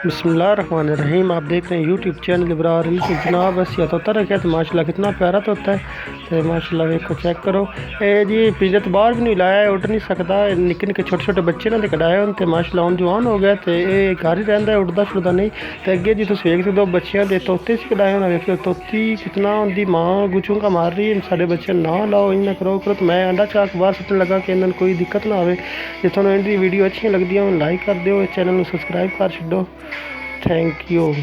बिस्मिल्लाहिर्रहमानिर्रहीम। आप देख रहे हैं यूट्यूब चैनल इब्रार से जनाब। बस यह तोता रखा है तो माशाल्लाह कितना प्यारा तोता है। तो माशाल्लाह देखो चेक करो। जी पिंजरे तो बाहर भी नहीं लाया है, उड़ नहीं सकता। निक्के निक्के छोटे छोटे बच्चे ना कढ़ाए उनते माशाल्लाह हम जवान हो गया तो ये घर ही रहता है, उड़ता छुड़ता नहीं। तो अगे जी तुम वेख सकते हो बच्चों के तोते से कढ़ाए होना। वेख तोती कितना उनकी माँ गुचूंगा मार रही है, साढ़े बच्चे ना लाओ इन करो करो। तो मैं अंडा चाक बाहर सुटन लगा कि इन्होंने कोई दिक्कत ना आए। जो थोड़ा इनकी वीडियो अच्छी लगती है लाइक कर दो, चैनल में सबसक्राइब कर छो। Thank you.